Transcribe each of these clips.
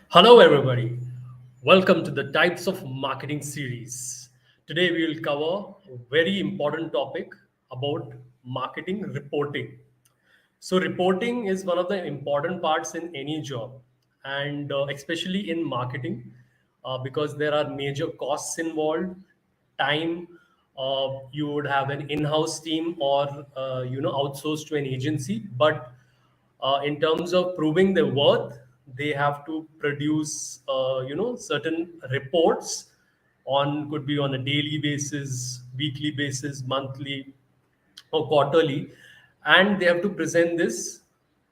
Hello, everybody. Welcome to the Types of Marketing series. Today, we will cover a very important topic about marketing reporting. So, reporting is one of the important parts in any job, and especially in marketing, because there are major costs involved, time. You would have an in-house team or outsourced to an agency, but in terms of proving their worth, they have to produce certain reports on could be on a daily basis, weekly basis, monthly or quarterly, and they have to present this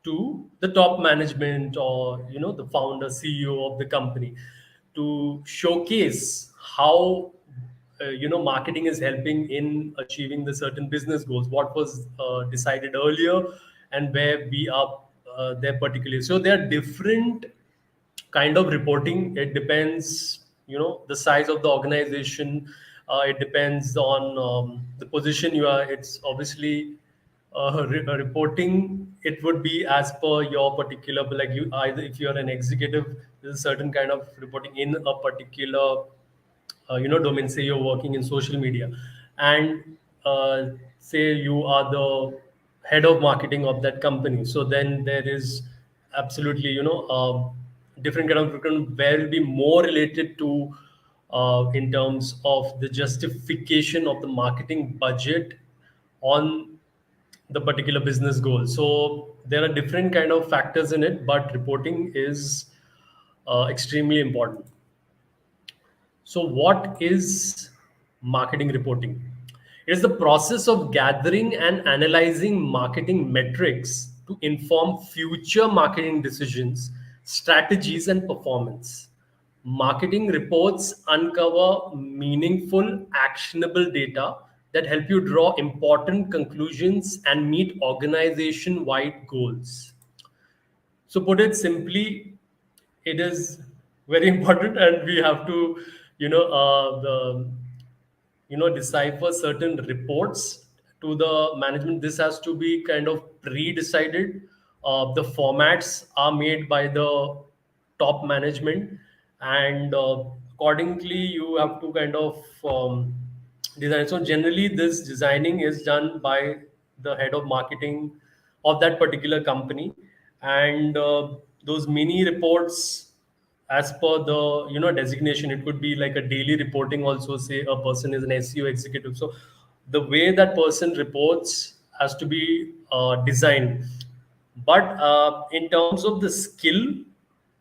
to the top management or the founder CEO of the company to showcase how marketing is helping in achieving the certain business goals, what was decided earlier and where we are there particularly. So there are different kind of reporting. It depends the size of the organization. It depends on the position you are. It's obviously reporting. It would be as per your particular, like you either if you're an executive, there's a certain kind of reporting in a particular domain. Say you're working in social media, and say you are the head of marketing of that company, so then there is absolutely different kind of recruitment where will be more related to in terms of the justification of the marketing budget on the particular business goal. So there are different kind of factors in it, but reporting is extremely important. So, what is marketing reporting? It is the process of gathering and analyzing marketing metrics to inform future marketing decisions, strategies, and performance. Marketing reports uncover meaningful, actionable data that help you draw important conclusions and meet organization wide goals. So, put it simply, it is very important, and we have to, the decipher certain reports to the management. This has to be kind of pre-decided. The formats are made by the top management, and accordingly, you have to kind of design. So generally, this designing is done by the head of marketing of that particular company, and those mini reports as per the designation, it could be like a daily reporting also. Say a person is an SEO executive, so the way that person reports has to be designed. But in terms of the skill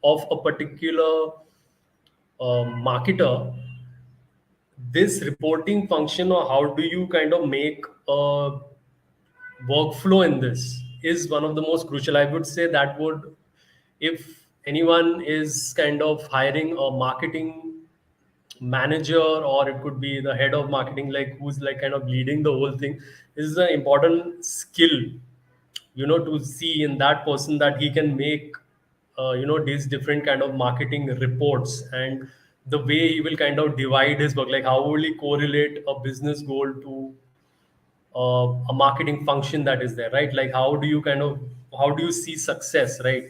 of a particular marketer, this reporting function, or how do you kind of make a workflow in this, is one of the most crucial. I would say that would, if anyone is kind of hiring a marketing manager, or it could be the head of marketing, like who's like kind of leading the whole thing, this is an important skill, to see in that person, that he can make these different kind of marketing reports, and the way he will kind of divide his work, like how will he correlate a business goal to a marketing function that is there, right? Like how do you see success, right?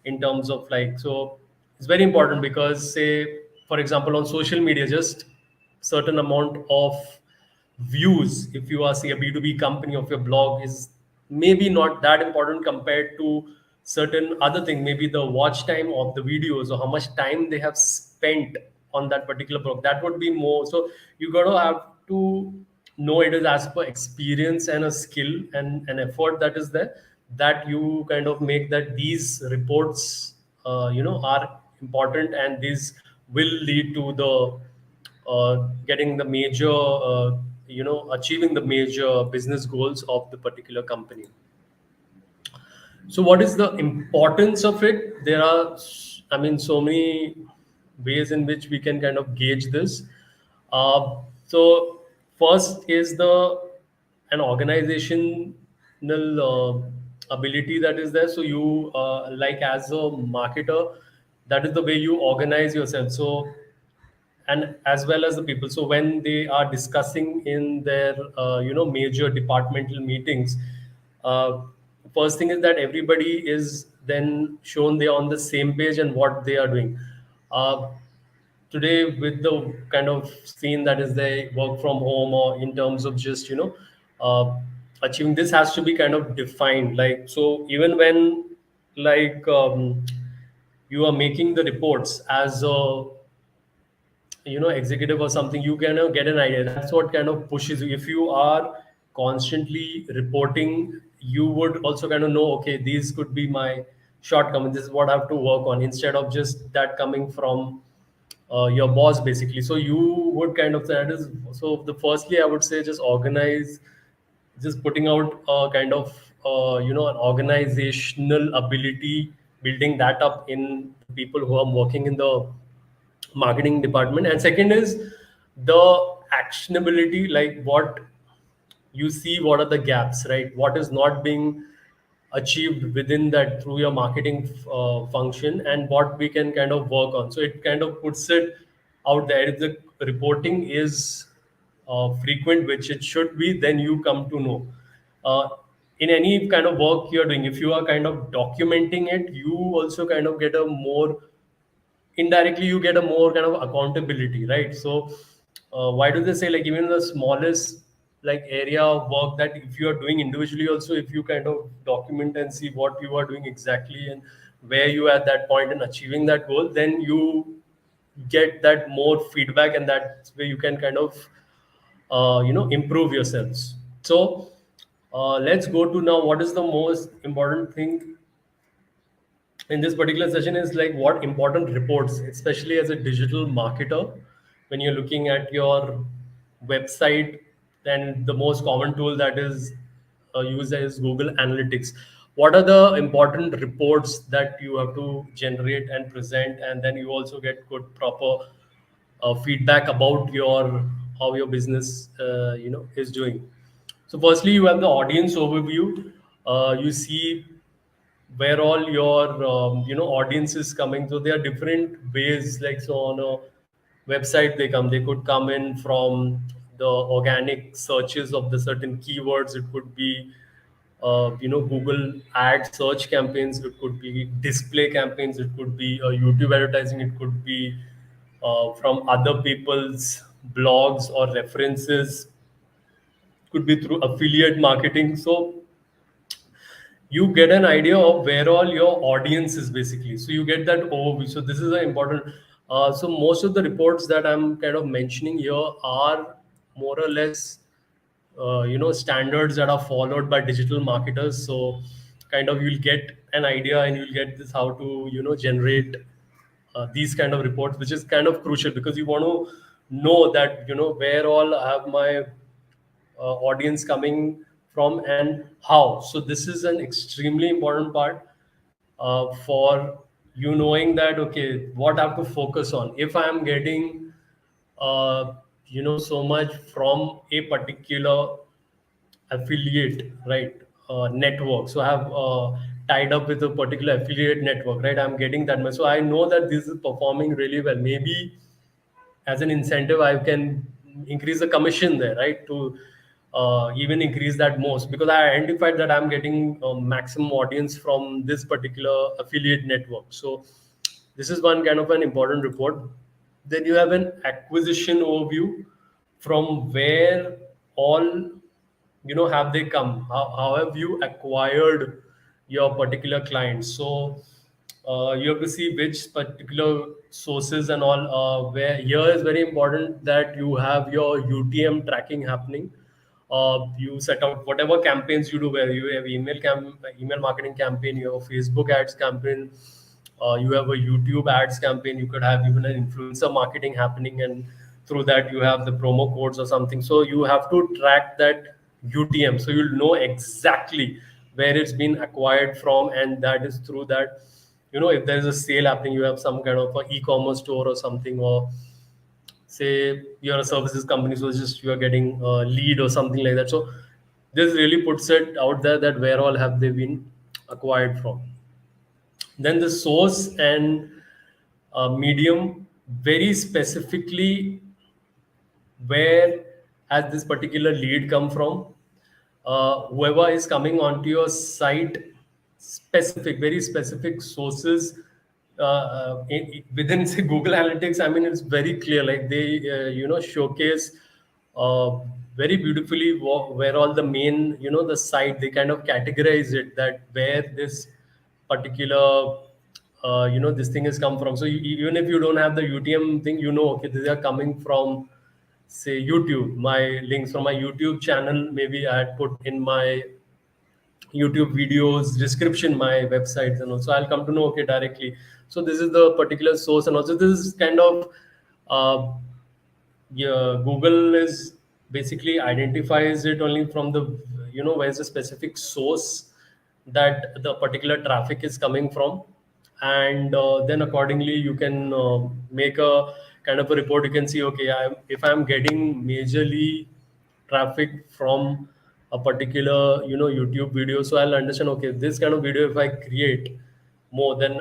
In terms of, like, so it's very important, because say for example on social media, just certain amount of views, if you are say a B2B company, of your blog is maybe not that important compared to certain other thing, maybe the watch time of the videos, or how much time they have spent on that particular blog. That would be more. So you got to have to know it is as per experience and a skill and an effort that is there, that you kind of make that these reports are important, and these will lead to the getting the major achieving the major business goals of the particular company. So what is the importance of it? There are, I mean, so many ways in which we can kind of gauge this. So first is the an organizational ability that is there. So you like as a marketer, that is the way you organize yourself. So, and as well as the people, so when they are discussing in their major departmental meetings, uh, first thing is that everybody is then shown they're on the same page and what they are doing. uh, today with the kind of scene that is they work from home, or in terms of just uh, achieving, this has to be kind of defined. Like, so even when, like, you are making the reports as a executive or something, you can get an idea. That's what kind of pushes you. If you are constantly reporting, you would also kind of know, okay, these could be my shortcomings, this is what I have to work on, instead of just that coming from your boss basically. So you would kind of, that is, so the firstly I would say just organize, just putting out a kind of an organizational ability, building that up in the people who are working in the marketing department. And second is the actionability, like what you see, what are the gaps, right? What is not being achieved within that through your marketing function, and what we can kind of work on. So it kind of puts it out there. If the reporting is frequent, which it should be, then you come to know. Uh, in any kind of work you're doing, if you are kind of documenting it, you also kind of get a more, indirectly you get a more kind of accountability, right? So why do they say, like, even the smallest like area of work, that if you are doing individually also, if you kind of document and see what you are doing exactly and where you are at that point in achieving that goal, then you get that more feedback, and that's where you can kind of improve yourselves. So let's go to now, what is the most important thing in this particular session is like what important reports, especially as a digital marketer, when you're looking at your website. Then the most common tool that is used is Google Analytics. What are the important reports that you have to generate and present, and then you also get good proper feedback about your, how your business is doing. So firstly, you have the audience overview. You see where all your audience is coming. So there are different ways, like, so on a website they come, they could come in from the organic searches of the certain keywords. It could be Google ad search campaigns, it could be display campaigns, it could be YouTube advertising, it could be from other people's blogs or references, could be through affiliate marketing. So you get an idea of where all your audience is basically. So you get that overview. So this is an important. So most of the reports that I'm kind of mentioning here are more or less, standards that are followed by digital marketers. So kind of you'll get an idea, and you'll get this how to generate these kind of reports, which is kind of crucial, because you want to know that where all I have my audience coming from and how. So this is an extremely important part for you knowing that, okay, what I have to focus on. If I am getting so much from a particular affiliate, right, network, so I have tied up with a particular affiliate network, right, I'm getting that much, so I know that this is performing really well. Maybe as an incentive I can increase the commission there, right, to even increase that most, because I identified that I'm getting maximum audience from this particular affiliate network. So this is one kind of an important report. Then you have an acquisition overview, from where all have they come, how have you acquired your particular clients. So you have to see which particular sources and all, where here is very important that you have your UTM tracking happening. You set out whatever campaigns you do, where you have email marketing campaign, you have a Facebook ads campaign, you have a YouTube ads campaign, you could have even an influencer marketing happening, and through that you have the promo codes or something. So you have to track that UTM, so you'll know exactly where it's been acquired from, and that is through that. If there is a sale happening, you have some kind of a e-commerce store or something, or say you're a services company, so just you are getting a lead or something like that. So this really puts it out there that where all have they been acquired from. Then the source and medium, very specifically where has this particular lead come from. Whoever is coming onto your site, specific, very specific sources within say Google Analytics, I mean, it's very clear. Like they, showcase uh, very beautifully where all the main, the site, they kind of categorize it, that where this particular, this thing has come from. So even if you don't have the UTM thing, okay, these are coming from say YouTube. My links from my YouTube channel, maybe I had put in my YouTube videos, description, my websites, and also I'll come to know, okay, directly. So this is the particular source, and also this is kind of, uh, yeah, Google is basically identifies it only from the, where's the specific source that the particular traffic is coming from, and then accordingly you can make a kind of a report. You can see, okay, if I'm getting majorly traffic from a particular, YouTube video, so I'll understand, okay, this kind of video if I create more, then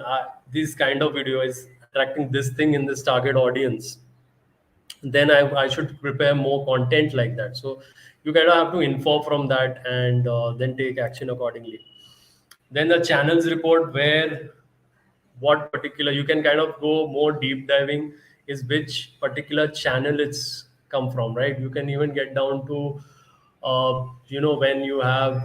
this kind of video is attracting this thing in this target audience, then I should prepare more content like that. So you kind of have to infer from that, and then take action accordingly. Then the channels report, where what particular, you can kind of go more deep diving, is which particular channel it's come from, right? You can even get down to, when you have,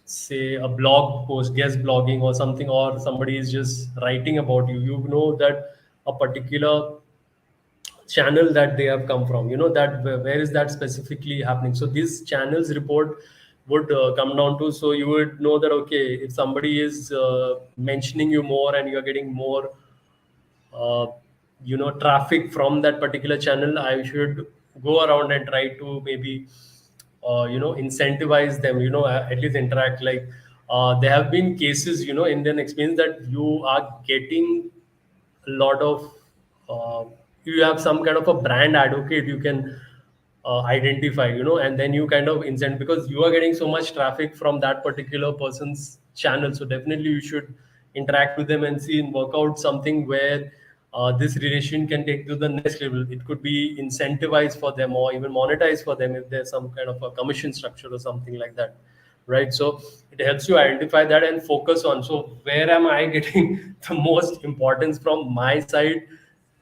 say, a blog post, guest blogging or something, or somebody is just writing about you, that a particular channel that they have come from, that where is that specifically happening. So these channels report would come down to, so you would know that, okay, if somebody is mentioning you more and you're getting more, uh, traffic from that particular channel, I should go around and try to maybe, incentivize them, at least interact. Like, there have been cases, in an experience, that you are getting a lot of, uh, you have some kind of a brand advocate you can identify, and then you kind of incent, because you are getting so much traffic from that particular person's channel. So definitely you should interact with them and see and work out something where this relation can take to the next level. It could be incentivized for them, or even monetized for them, if there's some kind of a commission structure or something like that, right? So it helps you identify that and focus on, so where am I getting the most importance from my side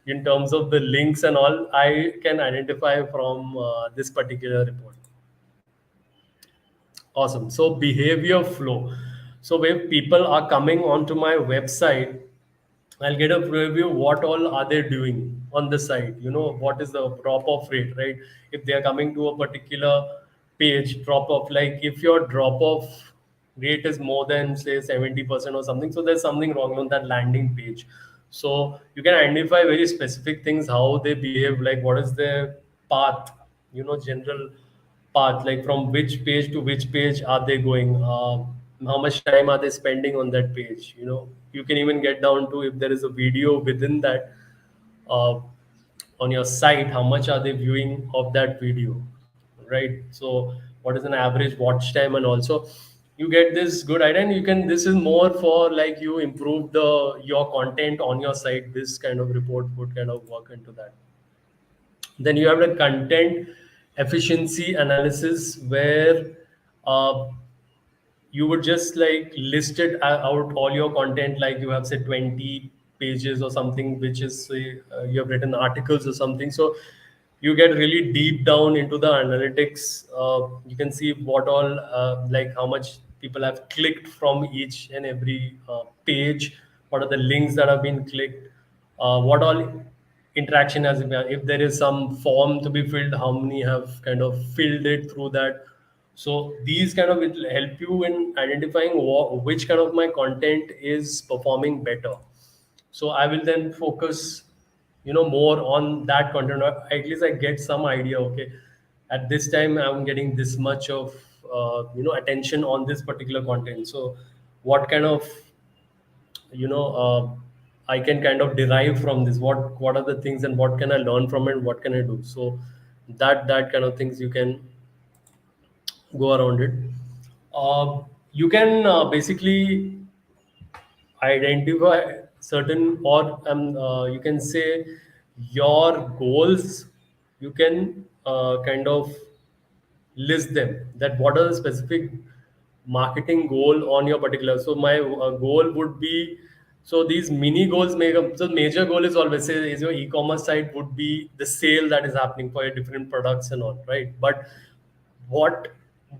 in terms of the links and all. I can identify from this particular report. Awesome. So behavior flow. So when people are coming onto my website, I'll get a preview what all are they doing on the site. What is the drop off rate, right? If they are coming to a particular page, drop off, like if your drop off rate is more than say 70% or something, so there's something wrong on that landing page. So you can identify very specific things, how they behave, like what is their path, general path, like from which page to which page are they going, how much time are they spending on that page. You can even get down to, if there is a video within that, uh, on your site, how much are they viewing of that video, right? So what is an average watch time, and also you get this good idea, and you can, this is more for like you improve the your content on your site. This kind of report would kind of work into that. Then you have the content efficiency analysis, where uh, you would just like list it out all your content, like you have said 20 pages or something, which is say, you have written articles or something. So you get really deep down into the analytics. You can see what all, like how much people have clicked from each and every page, what are the links that have been clicked, what all interaction has been, if there is some form to be filled, how many have kind of filled it through that. So these kind of will help you in identifying which kind of my content is performing better. So I will then focus, more on that content, or at least I get some idea, okay, at this time I'm getting this much of, attention on this particular content. So what kind of, I can kind of derive from this, what are the things, and what can I learn from it, what can I do. So that kind of things you can go around it. You can basically identify certain, or you can say your goals. You can kind of list them, that what are the specific marketing goal on your particular. So my goal would be, So these mini goals make up. So major goal is always say is your e-commerce site would be the sale that is happening for your different products and all, right? But what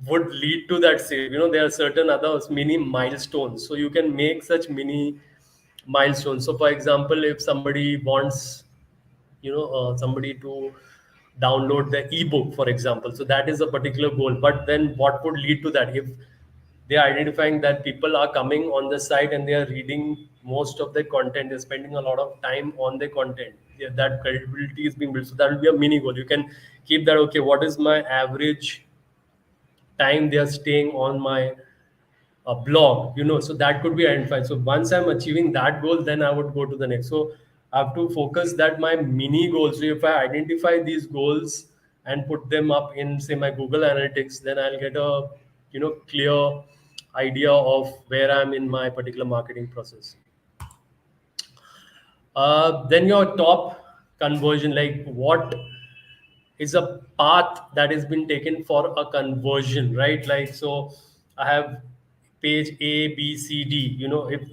would lead to that sale? There are certain other mini milestones. So you can make such mini milestones. So for example, if somebody wants, somebody to download the ebook, for example, so that is a particular goal. But then what would lead to that? If they are identifying that people are coming on the site and they are reading most of the content, they're spending a lot of time on the content, yeah, that credibility is being built. So that will be a mini goal. You can keep that. Okay, what is my average time they are staying on my blog? So that could be identified. So once I'm achieving that goal, then I would go to the next. So I have to focus that my mini goals. So if I identify these goals and put them up in, say, my Google Analytics, then I'll get a clear idea of where I'm in my particular marketing process. Then your top conversion, like what is a path that has been taken for a conversion, right? Like, so I have page A, B, C, D.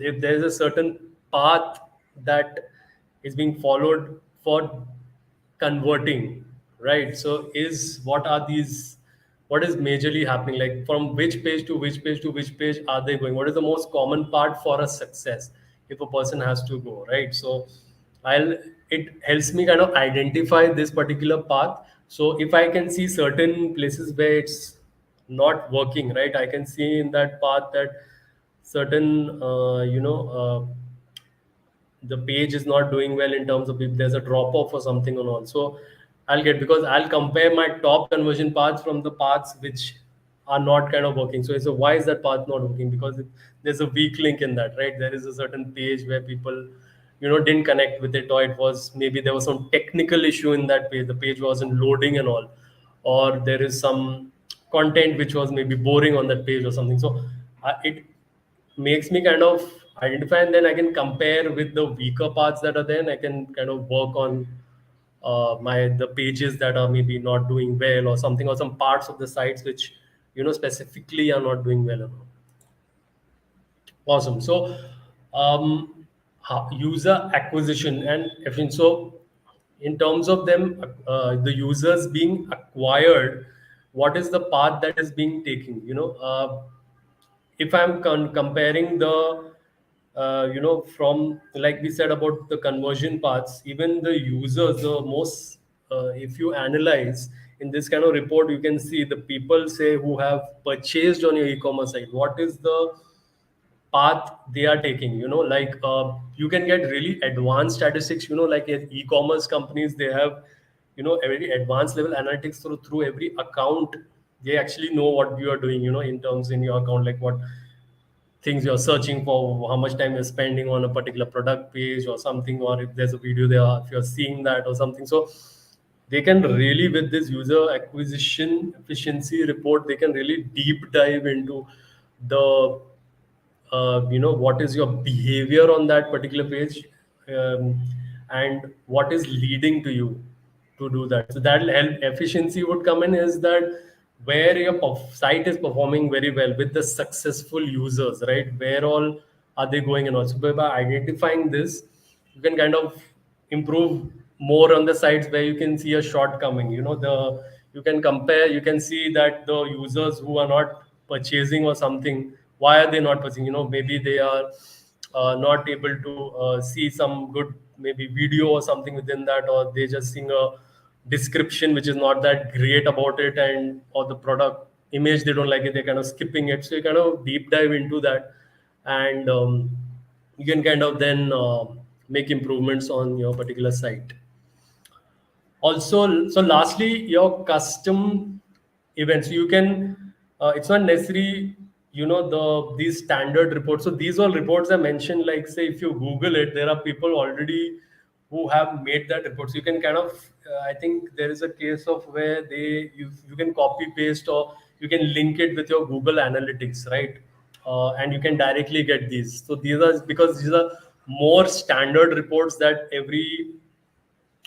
If there's a certain path that is being followed for converting, right? So what is majorly happening? Like from which page to which page to which page are they going? What is the most common part for a success if a person has to go, right? So I'll it helps me kind of identify this particular path. So if I can see certain places where it's not working, right, I can see in that path that certain the page is not doing well in terms of if there's a drop off or something or not. So because I'll compare my top conversion paths from the paths which are not kind of working. So why is that path not working? Because there's a weak link in that, right? There is a certain page where people didn't connect with it, or it was maybe there was some technical issue in that page, the page wasn't loading and all, or there is some content which was maybe boring on that page or something. So it makes me kind of identify, and then I can compare with the weaker parts that are there, and I can kind of work on my the pages that are maybe not doing well or something, or some parts of the sites which specifically are not doing well enough. Awesome. So, user acquisition and efficiency. So, in terms of them, the users being acquired, what is the path that is being taken? If I'm comparing the, from like we said about the conversion paths, even the users, the most, if you analyze in this kind of report, you can see the people say who have purchased on your e-commerce site. What is the path they are taking? Like you can get really advanced statistics. Like e-commerce companies, they have a very advanced level analytics through every account. They actually know what you are doing, in terms in your account, like what things you're searching for, how much time you're spending on a particular product page or something, or if there's a video there, if you're seeing that or something. So they can really, with this user acquisition efficiency report, they can really deep dive into the what is your behavior on that particular page, um, and what is leading to you to do that. So that'll help. Efficiency would come in is that where your site is performing very well with the successful users, right? Where all are they going? And also by identifying this, you can kind of improve more on the sites where you can see a shortcoming. You can compare, you can see that the users who are not purchasing or something, why are they not purchasing? Maybe they are not able to see some good maybe video or something within that, or they just seeing a description which is not that great about it, and or the product image they don't like it, they're kind of skipping it. So you kind of deep dive into that, and you can kind of then make improvements on your particular site. Also, so lastly, your custom events. You can it's not necessary, these standard reports. So these all reports I mentioned, like say if you Google it, there are people already who have made that report. So you can kind of I think there is a case of where you can copy paste, or you can link it with your Google Analytics, right? And you can directly get these. So these are because these are more standard reports that every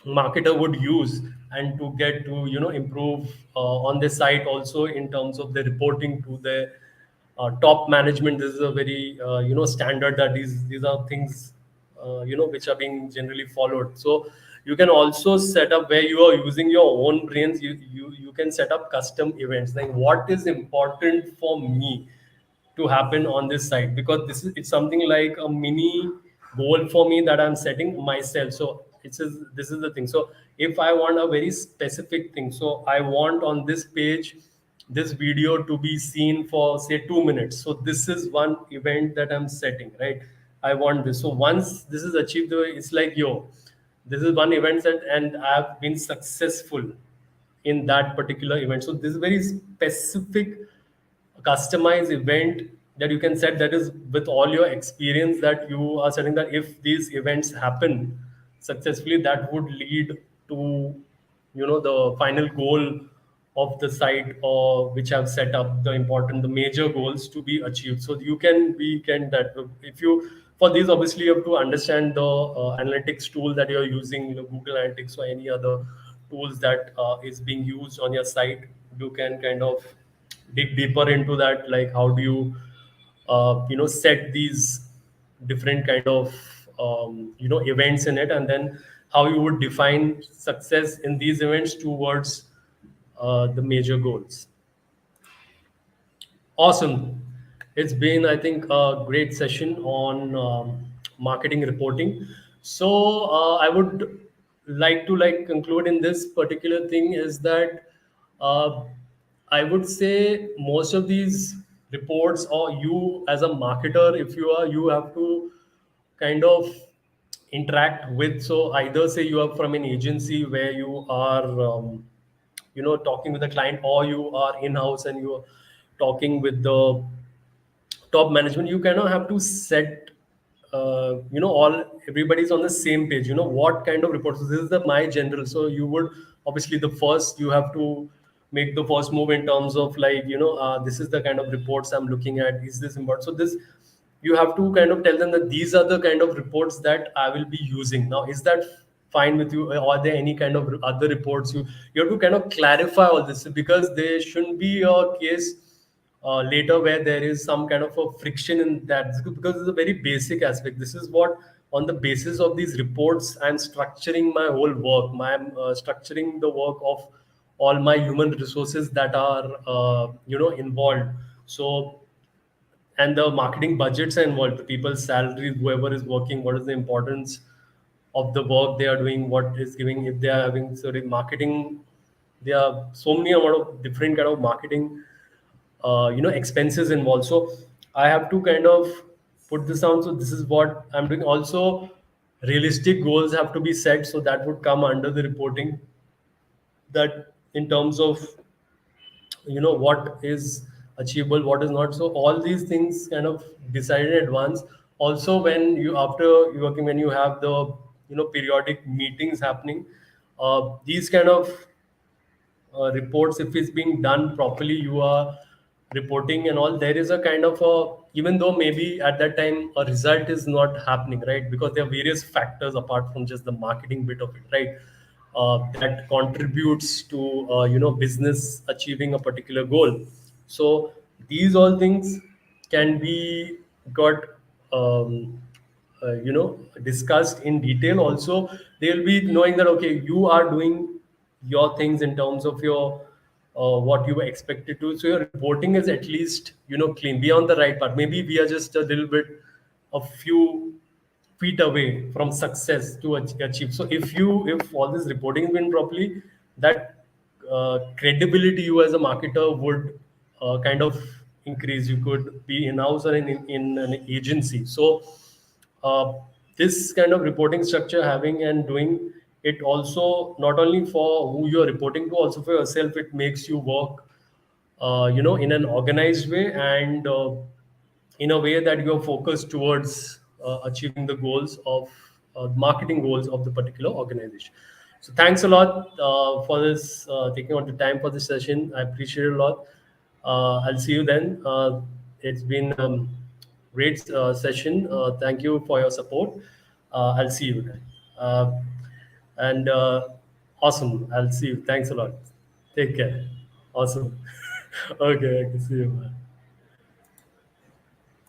marketer would use, and to get to improve on the site also in terms of the reporting to the top management. This is a very standard that these are things which are being generally followed. So you can also set up where you are using your own brains. You can set up custom events, like what is important for me to happen on this site, because this is it's something like a mini goal for me that I'm setting myself. So it's this is the thing. So if I want a very specific thing, so I want on this page this video to be seen for say 2 minutes, so this is one event that I'm setting, right? I want this. So once this is achieved, it's like, yo, this is one event set and I've been successful in that particular event. So this is very specific customized event that you can set, that is with all your experience, that you are setting that if these events happen successfully, that would lead to the final goal of the site, or which have set up the major goals to be achieved. So we can that if you for these, obviously you have to understand the analytics tool that you're using, Google Analytics or any other tools that is being used on your site. You can kind of dig deeper into that, like how do you set these different kind of events in it, and then how you would define success in these events towards the major goals. Awesome. It's been, I think, a great session on marketing reporting. So I would like to conclude in this particular thing is that uh, I would say most of these reports, or you as a marketer, if you have to kind of interact with. So either say you are from an agency where you are talking with the client, or you are in house and you are talking with the top management. You kind of have to set all everybody's on the same page, what kind of reports. So this is the my general. So you would obviously, the first you have to make the first move in terms of this is the kind of reports I'm looking at, is this important. So this, you have to kind of tell them that these are the kind of reports that I will be using. Now, is that fine with you? Or are there any kind of other reports? You have to kind of clarify all this, because there shouldn't be a case later where there is some kind of a friction in that, because it's a very basic aspect. This is what, on the basis of these reports, I'm structuring my whole work. I'm structuring the work of all my human resources that are involved. So, and the marketing budgets are involved, the people's salaries, whoever is working, what is the importance of the work they are doing, what is giving, if they are having sorry marketing. There are so many amount of different kind of marketing expenses involved. So I have to kind of put this down. So this is what I'm doing. Also, realistic goals have to be set, so that would come under the reporting, that in terms of what is achievable, what is not. So all these things kind of decided in advance. Also, when you, after you working, when you have the periodic meetings happening, these kind of reports, if it's being done properly, you are reporting and all, there is a kind of a, even though maybe at that time a result is not happening, right? Because there are various factors apart from just the marketing bit of it, right? That contributes to business achieving a particular goal. So these all things can be got discussed in detail. Also, they'll be knowing that, okay, you are doing your things in terms of your what you were expected to. So your reporting is at least clean. Be on the right path. Maybe we are just a little bit, a few feet away from success to achieve. So if all this reporting is been properly, that credibility you as a marketer would kind of increase. You could be in house or in an agency. So uh, this kind of reporting structure, having and doing it, also not only for who you're reporting to, also for yourself, it makes you work in an organized way, and in a way that you're focused towards achieving the goals of marketing goals of the particular organization. So thanks a lot for this, taking out the time for this session. I appreciate it a lot. I'll see you then. It's been great session. Thank you for your support. I'll see you then. And awesome. I'll see you. Thanks a lot. Take care. Awesome. Okay. I can see you. Man.